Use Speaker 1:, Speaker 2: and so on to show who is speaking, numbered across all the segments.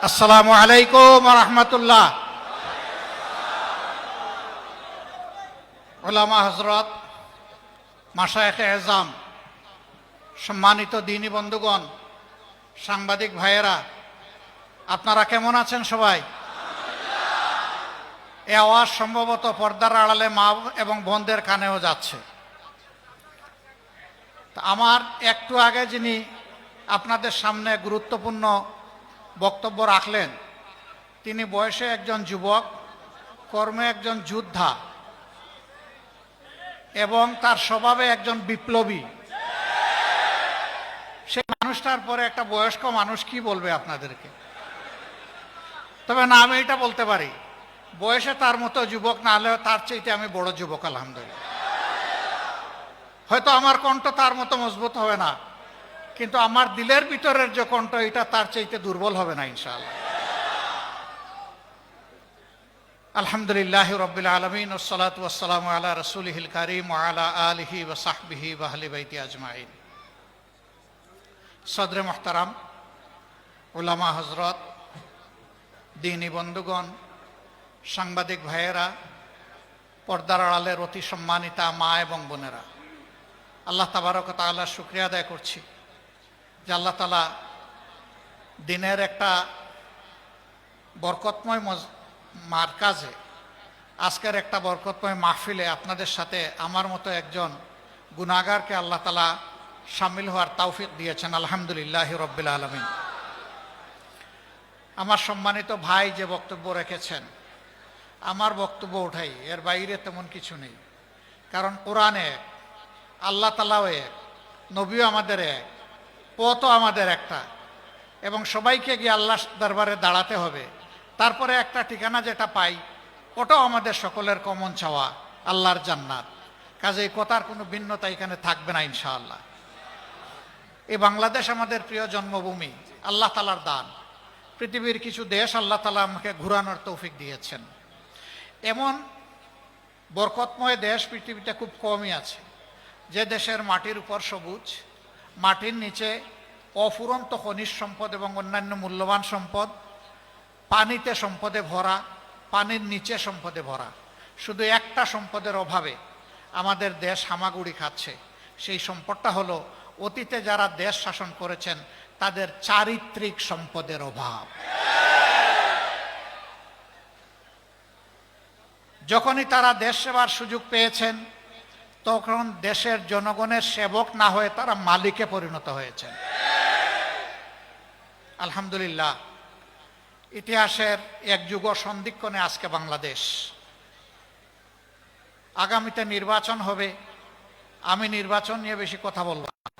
Speaker 1: আসসালামু আলাইকুম ওয়া রাহমাতুল্লাহ। উলামা হযরত, মাশায়েখে এজাম, সম্মানিত দ্বীনী বন্ধুগণ, সাংবাদিক ভাইয়েরা, আপনারা কেমন আছেন সবাই? এই আওয়াজ সম্ভবত পর্দার আড়ালে মা এবং বোনদের কানেও যাচ্ছে। আমার একটু আগে যিনি আপনাদের সামনে গুরুত্বপূর্ণ বক্তব্য রাখলেন, তিনি বয়সে একজন যুবক, কর্মে একজন যোদ্ধা এবং তার স্বভাবে একজন বিপ্লবী। সেই মানুষটার পরে একটা বয়স্ক মানুষ কি বলবে আপনাদেরকে? তবে না, আমি এটা বলতে পারি, বয়সে তার মতো যুবক না হলেও তার চাইতে আমি বড় যুবক, আলহামদুলিল্লাহ। হয়তো আমার কণ্ঠ তার মতো মজবুত হবে না, কিন্তু আমার দিলের ভিতরের যে কণ্ঠ, এটা তার চাইতে দুর্বল হবে না ইনশাআল্লাহ। আলহামদুলিল্লাহি রাব্বিল আলামিন, ওয়াসসালাতু ওয়াসসালামু আলা রাসূলিহিল কারীম ওয়া আলা আলিহি ওয়া সাহবিহি ওয়া আহলি বাইতি আজমাইন। সদরে মুহতারাম, উলামা হযরত, দ্বীনী বন্ধুগণ, সাংবাদিক ভাইয়েরা, পর্দার আড়ালের অতি সম্মানিতা মা এবং বোনেরা, আল্লাহ তাবারক ওয়া তাআলার শুকরিয়া আদায় করছি যে আল্লাহ তাআলা দিনের একটা বরকতময় মারকাজে, আজকের একটা বরকতময় মাহফিলে আপনাদের সাথে আমার মতো একজন গুনাহগারকে আল্লাহ তাআলা শামিল হওয়ার তৌফিক দিয়েছেন। আলহামদুলিল্লাহি রাব্বিল আলামিন। আমার সম্মানিত ভাই যে বক্তব্য রেখেছেন, আমার বক্তব্য ওঠাই, এর বাইরে তেমন কিছু নেই। কারণ কোরআনে এক, আল্লাহ তাআলাও এক, নবীও আমাদের এক, পথও আমাদের একটা, এবং সবাইকে গিয়ে আল্লাহ দরবারে দাঁড়াতে হবে। তারপরে একটা ঠিকানা যেটা পাই, ওটাও আমাদের সকলের কমন চাওয়া, আল্লাহর জান্নাত। কাজেই কথার কোনো ভিন্নতা এখানে থাকবে না ইনশাআল্লাহ। এই বাংলাদেশ আমাদের প্রিয় জন্মভূমি, আল্লাহ তাআলার দান। পৃথিবীর কিছু দেশ আল্লাহ তাআলা আমাকে ঘুরানোর তৌফিক দিয়েছেন। এমন বরকতময় দেশ পৃথিবীতে খুব কমই আছে, যে দেশের মাটির উপর সবুজ, মাটির নিচে অফুরন্ত খনিজ সম্পদ এবং অন্যান্য মূল্যবান সম্পদ, পানিতে সম্পদে ভরা, পানির নিচে সম্পদে ভরা। শুধু একটা সম্পদের অভাবে আমাদের দেশ হামাগুড়ি খাচ্ছে। সেই সম্পদটা হলো অতীতে যারা দেশ শাসন করেছেন তাদের চারিত্রিক সম্পদের অভাব। যখনই তারা দেশ সেবার সুযোগ পেয়েছেন, তখন দেশের জনগণের সেবক না হয়ে তারা মালিকে পরিণত হয়েছেন। আলহামদুলিল্লাহ, ইতিহাসের এক যুগ সন্ধিক্ষণে আজকে বাংলাদেশ। আগামীতে নির্বাচন হবে, আমি নির্বাচন নিয়ে বেশি কথা বলব না।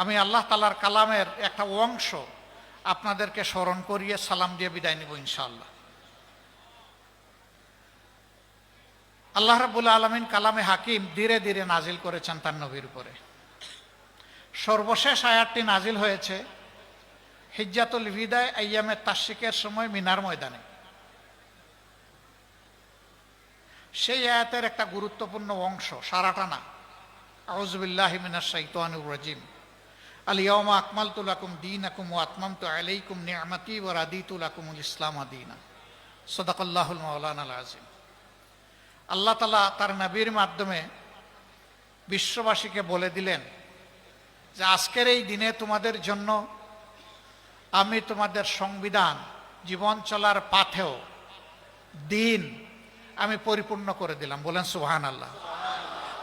Speaker 1: আমি আল্লাহ তাআলার কালামের একটা অংশ আপনাদেরকে স্মরণ করিয়ে সালাম দিয়ে বিদায় নিব ইনশাআল্লাহ। আল্লাহ রাব্বুল আলামিন কালামে হাকিম ধীরে ধীরে নাজিল করেছেন তার নবীর উপরে। সর্বশেষ আয়াতটি নাজিল হয়েছে হিজ্জাতুল বিদায় আইয়ামে তাশরিকের সময় মিনার ময়দানে। সেই আয়াতের একটা গুরুত্বপূর্ণ অংশ, সারাটা না। আউযু বিল্লাহি মিনাশ শাইতানির রাজিম। আল ইয়াওমা আকমালতু লাকুম দীনাকুম ওয়া আতমামতু আলাইকুম নি'মাতি ওয়া রাদিতু লাকুমুল ইসলাম দীনা। সাদাকাল্লাহুল মাওলানাল আযীম। আল্লাহ তাআলা তার নবীর মাধ্যমে বিশ্ববাসীকে বলে দিলেন যে আজকের এই দিনে তোমাদের জন্য আমি তোমাদের সংবিধান, জীবন চলার পাথেও দিন আমি পরিপূর্ণ করে দিলাম। বলেন সুবহানাল্লাহ।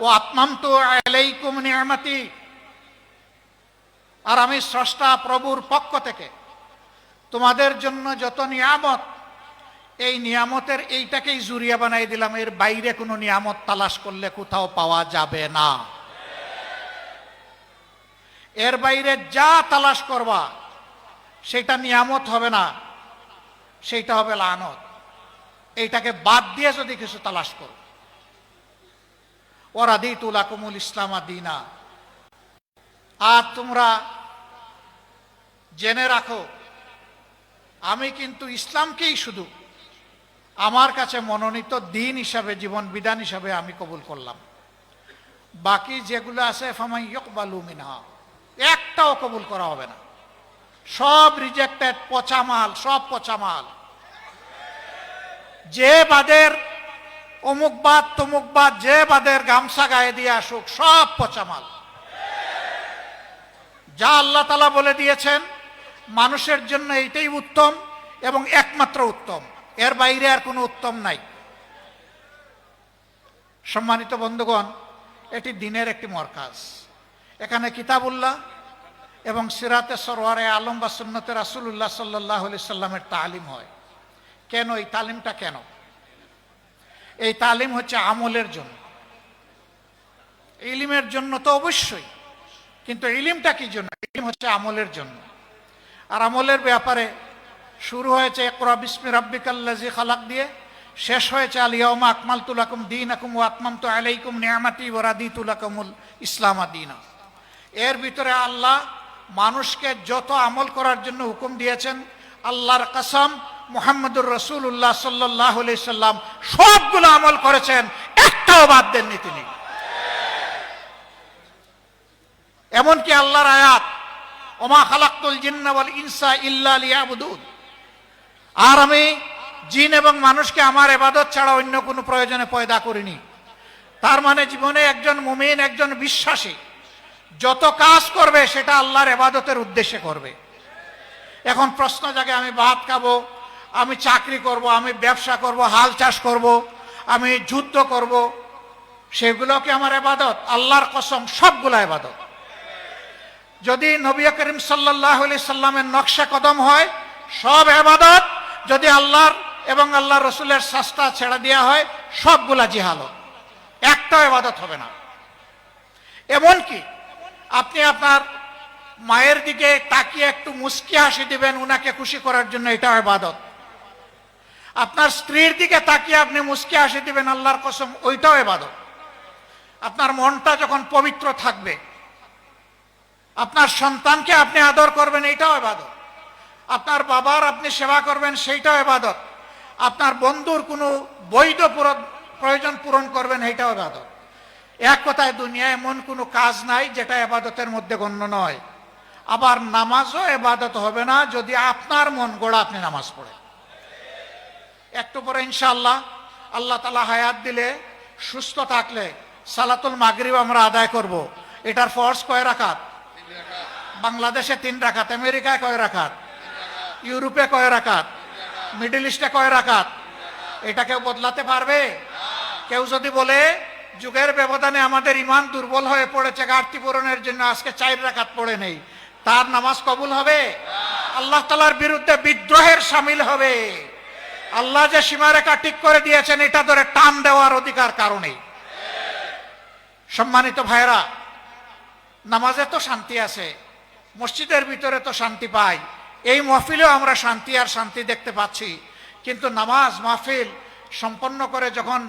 Speaker 1: ও আতমামতু আলাইকুম নি'মাতি, আর আমি স্রষ্টা প্রভুর পক্ষ থেকে তোমাদের জন্য যত নিয়ামত, এই নিয়ামতের এইটাকেই জুরিয়া বানাই দিলাম। এর বাইরে কোনো নিয়ামত তালাশ করলে কোথাও পাওয়া যাবে না। এর বাইরে যা তালাশ করবা সেটা নিয়ামত হবে না, সেইটা হবে লানত। এইটাকে বাদ দিয়ে যদি কিছু তালাশ করো, ওয়া রাদিতু লাকুমুল ইসলাম দীনা। আর তোমরা জেনে রাখো, আমি কিন্তু ইসলামকেই শুধু আমার কাছে মনোনীত দিন হিসাবে, জীবন বিধান হিসাবে আমি কবুল করলাম। বাকি যেগুলো আছে ফামান ইয়াকবালু মিনহা, একটাও কবুল করা হবে না। সব রিজেক্টেড, পচা মাল, সব পচা মাল। যে বাদের অমুকবাদ তমুকবাদ, যে বাদের গামছা গায়ে দিয়ে আসুক, সব পচা মাল। যা আল্লাহ তাআলা বলে দিয়েছেন মানুষের জন্য এইটাই উত্তম এবং একমাত্র উত্তম, এর বাইরে আর কোনো উত্তম নাই। সম্মানিত বন্ধুগণ, এটি দিনের একটি মরকাজ। এখানে কিতাবুল্লাহ এবং সিরাতে সরওয়ারে আলম বা সুন্নতে রাসূলুল্লাহ সাল্লাল্লাহু আলাইহি সাল্লামের তালিম হয়। কেন এই তালিমটা? কেন এই তালিম? হচ্ছে আমলের জন্য। ইলমের জন্য তো অবশ্যই, কিন্তু ইলমটা কি জন্য? ইলম হচ্ছে আমলের জন্য। আর আমলের ব্যাপারে শুরু হয়েছে ইকরা বিসমি রাব্বিকাল্লাযী খালাক দিয়ে, শেষ হয়েছে আল ইয়াউমা আকমালতু লাকুম দীনাকুম ওয়া আতমামতু আলাইকুম নি'মাতি ওয়া রাদিতু লাকুমুল ইসলাম দীনা। এর ভিতরে আল্লাহ মানুষকে যত আমল করার জন্য হুকুম দিয়েছেন, আল্লাহর কসম মুহাম্মদুর রাসূলুল্লাহ সাল্লাল্লাহু আলাইহি সাল্লাম সবগুলো আমল করেছেন, একটাও বাদ দেননি তিনি। এমনকি আল্লাহর আয়াত ওমা খালাকতুল জিন্না ওয়াল ইনসা ইল্লা লিয়াবুদুন, আর আমি জিন এবং মানুষকে আমার ইবাদত ছাড়া অন্য কোনো প্রয়োজনে পয়দা করিনি। তার মানে জীবনে একজন মুমিন, একজন বিশ্বাসী যত কাজ করবে সেটা আল্লাহর ইবাদতের উদ্দেশ্যে করবে। এখন প্রশ্ন জাগে, আমি ভাত খাবো, আমি চাকরি করব, আমি ব্যবসা করব, হাল চাষ করব, আমি যুদ্ধ করব, সেগুলো কি আমার ইবাদত? আল্লাহর কসম সবগুলো ইবাদত। যদি নবী করিম সাল্লাল্লাহু আলাইহি সাল্লামের নকশা কদম হয় সব ইবাদত, যদি আল্লাহর এবং আল্লাহর রাসূলের শাস্তা ছেড়ে দেওয়া হয় সবগুলা জিহালত, একটাও ইবাদত হবে না। এমনকি আপনি আপনার মায়ের দিকে তাকিয়ে একটু মুস্কি হাসি দিবেন উনাকে খুশি করার জন্য, এটাও ইবাদত। আপনার স্ত্রীর দিকে তাকিয়ে আপনি মুস্কি হাসি দিবেন, আল্লাহর কসম ওইটাও ইবাদত। আপনার মনটা যখন পবিত্র থাকবে, আপনার সন্তানকে আপনি আদর করবেন, এইটাও ইবাদত। আপনার বাবার আপনি সেবা করবেন, সেইটাও ইবাদত। আপনার বন্ধুর কোনো বৈধ প্রয়োজন পূরণ করবেন, এইটাও ইবাদত। এক কথায় দুনিয়ায় এমন কোনো কাজ নাই যেটা ইবাদতের মধ্যে গণ্য নয়। আবার নামাজও ইবাদত হবে না যদি আপনার মন গড়া আপনি নামাজ পড়েন। একটু পরে ইনশাআল্লাহ আল্লাহ তাআলা হায়াত দিলে, সুস্থ থাকলে সালাতুল মাগরিব আমরা আদায় করব। এটার ফরজ কয় রাকাত? বাংলাদেশে 3 রাকাত, আমেরিকায় কয় রাকাত, ইউরোপে কয় রাকাত, মিডল ইস্টে কয় রাকাত? এটা কেউ বদলাতে পারবে? কেউ যদি বলে যুগের ব্যবধানে আমাদের ইমান দুর্বল হয়ে পড়েছে, ঘাটতি পূরণের জন্য আজকে 4 রাকাত পড়ে নেই, তার নামাজ কবুল হবে? আল্লাহ তাআলার বিরুদ্ধে বিদ্রোহের শামিল হবে। আল্লাহ যে সীমারেখা ঠিক করে দিয়েছেন এটা ধরে টান দেওয়ার অধিকার কারণে। সম্মানিত ভাইরা, নামাজে তো শান্তি আছে, মসজিদের ভিতরে তো শান্তি পাই, এই মাহফিলেও আমরা শান্তি আর শান্তি দেখতে পাচ্ছি। কিন্তু নামাজ মাহফিল সম্পন্ন করে যখন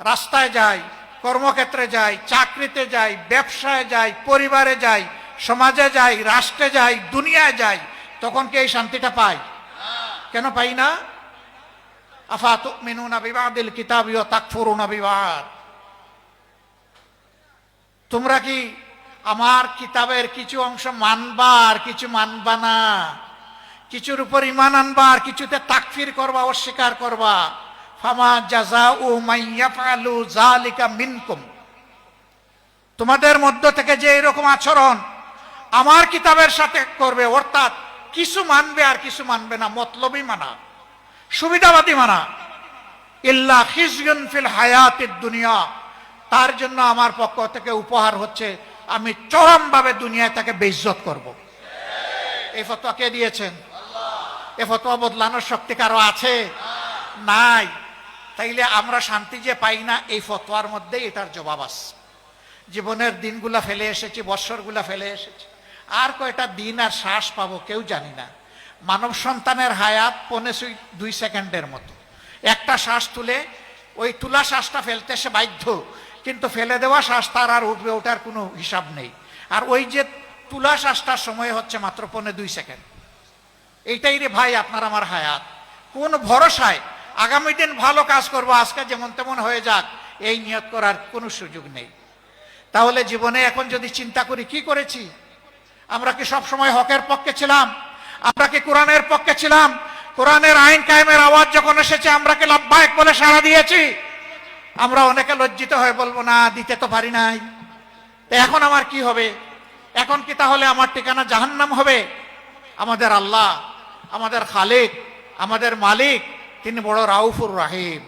Speaker 1: রাস্তায় যাই, কর্মক্ষেত্রে যাই, চাকরিতে যাই, ব্যবসায় যাই, পরিবারে যাই, সমাজে যাই, রাষ্ট্রে যাই, দুনিয়ায় যাই, তখন কি এই শান্তিটা পাই? কেন পাই না? আফা তুমিনুনা বিবাদিল কিতাবি ওয়া তাকফুরুনা বিবাদ। তোমরা কি আমার কিতাবের কিছু অংশ মানবা আর কিছু মানবা না? কিছুর উপর ঈমান আনবা আর কিছুতে তাকফির করবা, অস্বীকার করবা। ফামা জাযাউ মান ইয়াফআলু যালিকা মিনকুম, তোমাদের মধ্য থেকে যে এরকম আচরণ আমার কিতাবের সাথে করবে, অর্থাৎ কিছু মানবে আর কিছু মানবে না, মতলবী মানা, সুবিধাবাদী মানা, ইল্লা খিজয়ুন ফিল হায়াতিদ দুনিয়া, তার জন্য আমার পক্ষ থেকে উপহার হচ্ছে আমি চরমভাবে দুনিয়ায় তাকে বেইজ্জত করব। এই ফতোয়া কে দিয়েছেন? এই ফতোয়া বদলানোর শক্তি কারো আছে? নাই। তাইলে আমরা শান্তি যে পাই না, এই ফতোয়ার মধ্যেই এটার জবাব আছে। জীবনের দিনগুলা ফেলে এসেছি, বৎসরগুলা ফেলে এসেছি, আর কয়টা দিন আর শ্বাস পাবো কেউ জানি না। মানব সন্তানের হায়াত 2 সেকেন্ডের মতো। একটা শ্বাস তুলে ওই তুলা শ্বাসটা ফেলতে সে বাধ্য, কিন্তু ফেলে দেওয়া শ্বাস তার আর উঠবে, ওটার কোনো হিসাব নেই। আর ওই যে তুলা শ্বাসটার সময় হচ্ছে মাত্র 2 সেকেন্ড। এইটাই রে ভাই আপনার আমার হায়াত। কোন ভরসায় আগামী দিন ভালো কাজ করব, আজকে যেমন তেমন হয়ে যাক, এই নিয়ত করার কোনো সুযোগ নেই। তাহলে জীবনে এখন যদি চিন্তা করি কি করেছি, আমরা কি সব সময় হকের পক্ষে ছিলাম? আমরা কি কোরআনের পক্ষে ছিলাম? কোরআনের আইন কায়েমের আওয়াজ যখন এসেছে আমরা কি লাব্বাইক বলে সাড়া দিয়েছি? আমরা অনেকে লজ্জিত হয়ে বলবো না, দিতে তো পারি নাই, তো এখন আমার কি হবে? এখন কি তাহলে আমার ঠিকানা জাহান্নাম হবে? আমাদের আল্লাহ, আমাদের খালিক, আমাদের মালিক, তিনি বড় রাউফুর রাহিম,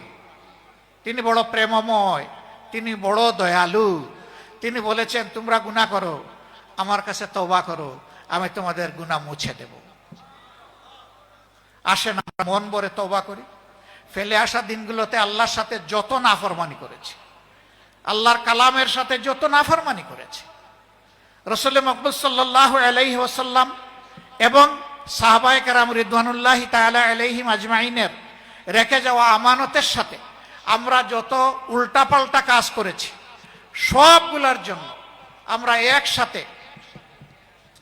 Speaker 1: তিনি বড় প্রেমময়, তিনি বড় দয়ালু। তিনি বলেছেন তোমরা গুনাহ করো, আমার কাছে তওবা করো, আমি তোমাদের গুনাহ মুছে দেব। আসেন আমরা মন ভরে তওবা করি। ফেলে আসা দিনগুলোতে আল্লাহর সাথে যত নাফরমানি করেছি, আল্লাহর কালামের সাথে যত নাফরমানি করেছি, রাসূল মকবুল সাল্লাল্লাহু আলাইহি ওয়াসাল্লাম এবং সাহাবায়ে কেরাম রিদওয়ানুল্লাহি তাআলা আলাইহিম আজমাইনের রেখে যাওয়া আমানতের সাথে আমরা যত উল্টাপাল্টা কাজ করেছি, সবগুলোর জন্য আমরা একসাথে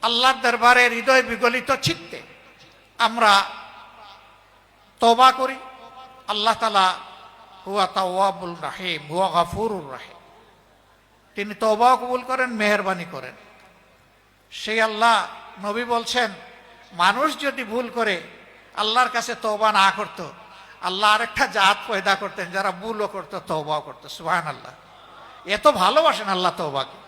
Speaker 1: আল্লাহর দরবারে হৃদয় বিগলিত চিত্তে আমরা তওবা করি। আল্লাহ তাআলা হুয়া তাওয়াবুর রাহিম, হুয়া গফুরুর রাহিম, তিনি তওবাও কবুল করেন, মেহেরবানি করেন। সেই আল্লাহ, নবী বলছেন মানুষ যদি ভুল করে আল্লাহর কাছে তওবা না করত, আল্লাহ আরেকটা জাত পয়দা করতেন যারা ভুলও করতো তওবাও করতো। সুবহানাল্লাহ, এত ভালোবাসেন আল্লাহ তওবাকে।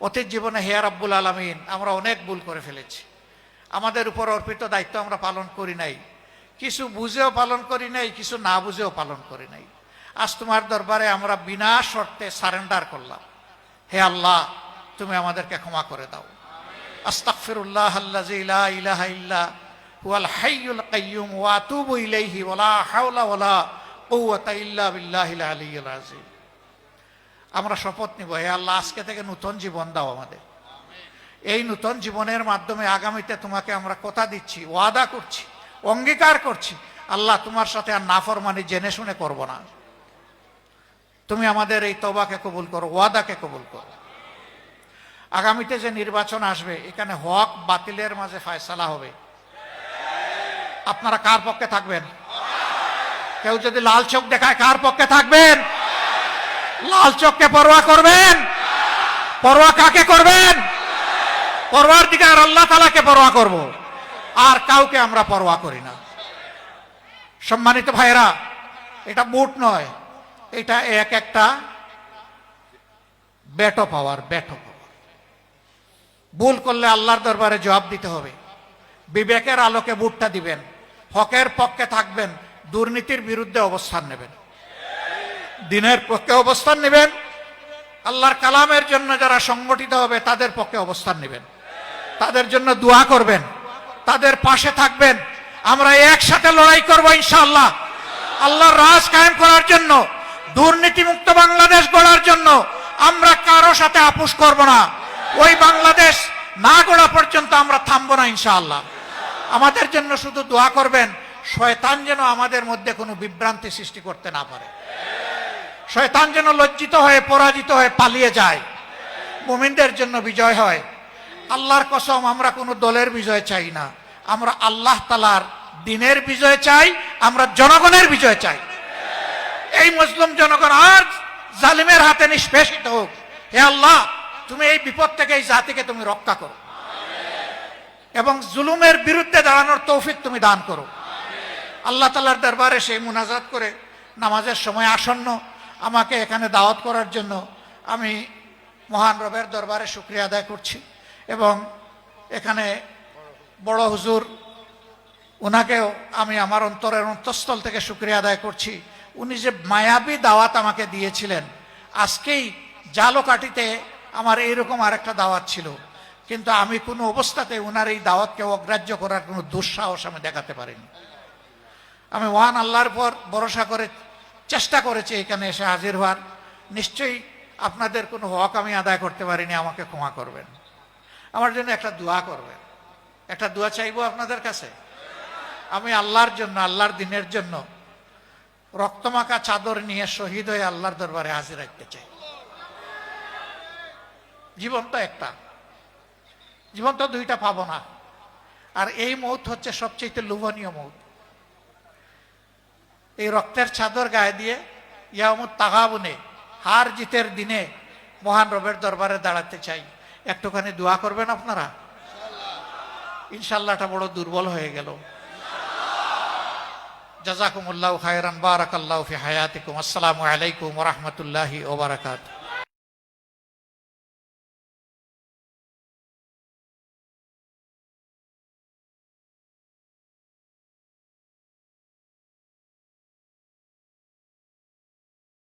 Speaker 1: অতীত জীবনে হে রাব্বুল আলামিন আমরা অনেক ভুল করে ফেলেছি, আমাদের উপর অর্পিত দায়িত্ব আমরা পালন করি নাই, কিছু বুঝেও পালন করি নাই, কিছু না বুঝেও পালন করি নাই। আজ তোমার দরবারে আমরা বিনা শর্তে সারেন্ডার করলাম। হে আল্লাহ, তুমি আমাদেরকে ক্ষমা করে দাও। আস্তাগফিরুল্লাহ আল্লাযী লা ইলাহা ইল্লা হুয়াল হাইয়ুল কাইয়্যুম ওয়া আতুবু ইলাইহি ওয়া লা হাওলা ওয়া লা কুওয়াতা ইল্লা বিল্লাহিল আলিয়্যিল আযীম। আমরা শপথ নিব, হে আল্লাহ আজকে থেকে নতুন জীবন দাও আমাদের। এই নতুন জীবনের মাধ্যমে আগামীতে তোমাকে আমরা কথা দিচ্ছি, ওয়াদা করছি, অঙ্গীকার করছি, আল্লাহ তোমার সাথে আর নাফরমানি জেনে শুনে করব না। তুমি আমাদের এই তওবাকে কবুল করো, ওয়াদাকে কবুল করো। আগামীতে যে নির্বাচন আসবে, এখানে হক বাতিলের মাঝে ফয়সালা হবে। আপনারা কার পক্ষে থাকবেন? কেউ যদি লাল চোখ দেখায় কার পক্ষে থাকবেন? লাল চোখকে পরোয়া করবেন? পরোয়া কাকে করবেন? পরওয়ারদিগার আল্লাহ তাআলাকে পরোয়া করব, আর কাউকে আমরা পরোয়া করি না। সম্মানিত ভাইরা, এটা বুট নয়, এটা এক একটা বেটো পাওয়ার, বেটো পাওয়ার। ভুল করলে আল্লাহর দরবারে জবাব দিতে হবে। বিবেকের আলোকে ভোটটা দিবেন, হকের পক্ষে থাকবেন, দুর্নীতির বিরুদ্ধে অবস্থান নেবেন, দিনের পক্ষে অবস্থান নেবেন, আল্লাহর কালামের জন্য যারা সংগঠিত হবে তাদের পক্ষে অবস্থান নেবেন, তাদের জন্য দোয়া করবেন, তাদের পাশে থাকবেন। আমরা একসাথে লড়াই করব ইনশাআল্লাহ, আল্লাহর রাজ কায়েম করার জন্য, দুর্নীতিমুক্ত বাংলাদেশ গড়ার জন্য। আমরা কারো সাথে আপোষ করব না। ওই বাংলাদেশ না গড়া পর্যন্ত আমরা থামবো না ইনশাআল্লাহ। আমাদের জন্য শুধু দোয়া করবেন, শয়তান যেন আমাদের মধ্যে কোনো বিভ্রান্তি সৃষ্টি করতে না পারে, শয়তান যেন লজ্জিত হয়ে পরাজিত হয়ে পালিয়ে যায়, মুমিনদের জন্য বিজয় হয়। আল্লাহর কসম, আমরা কোনো দলের বিজয় চাই না, আমরা আল্লাহ তাআলার দ্বীনের বিজয় চাই, আমরা জনগণের বিজয় চাই। এই মুসলিম জনগণ আর জালিমের হাতে নিষ্পেষিত হোক। হে আল্লাহ, তুমি এই বিপদ থেকে এই জাতিকে তুমি রক্ষা করো এবং জুলুমের বিরুদ্ধে দাঁড়ানোর তৌফিক তুমি দান করো। আল্লাহ তাআলার দরবারে সেই মুনাজাত করে নামাজের সময় আসন্ন আমাকে এখানে দাওয়াত করার জন্য আমি মহান রবের দরবারে শুকরিয়া আদায় করছি এবং এখানে বড় হুজুর ওনাকেও আমি আমার অন্তরের অন্তঃস্থল থেকে শুকরিয়া আদায় করছি। উনি যে মায়াবী দাওয়াত আমাকে দিয়েছিলেন, আজকেই জালকাঠিতে আমার এইরকম আরেকটা দাওয়াত ছিল, কিন্তু আমি কোনো অবস্থাতে ওনার এই দাওয়াতকে অগ্রাহ্য করার কোনো দুঃসাহস আমি দেখাতে পারিনি। আমি মহান আল্লাহর পর ভরসা করে চেষ্টা করেছি এখানে এসে হাজির হওয়ার। নিশ্চয়ই আপনাদের কোনো হক আমি আদায় করতে পারিনি, আমাকে ক্ষমা করবেন। আমার জন্য একটা দোয়া করবেন, একটা দোয়া চাইবো আপনাদের কাছে। আমি আল্লাহর জন্য, আল্লাহর দিনের জন্য রক্তমাখা চাদর নিয়ে শহীদ হয়ে আল্লাহর দরবারে হাজির রাখতে চাই। জীবন তো একটা, জীবন তো দুইটা পাবো না, আর এই মৌত হচ্ছে সবচেয়ে লোভনীয় মৌত। এই রক্তের চাদর গায়ে দিয়ে ইয়ামুত তাগাবুনে, হার জিতের দিনে মহান রবের দরবারে দাঁড়াতে চাই। একটুখানি দোয়া করবেন আপনারা। ইনশাল্লাহটা বড় দুর্বল হয়ে গেল। জাযাকুমুল্লাহু খায়রান, বারাকাল্লাহু ফি হায়াতিকুম। আসসালামু আলাইকুম ওয়া রাহমাতুল্লাহি ওয়া বারাকাতুহু।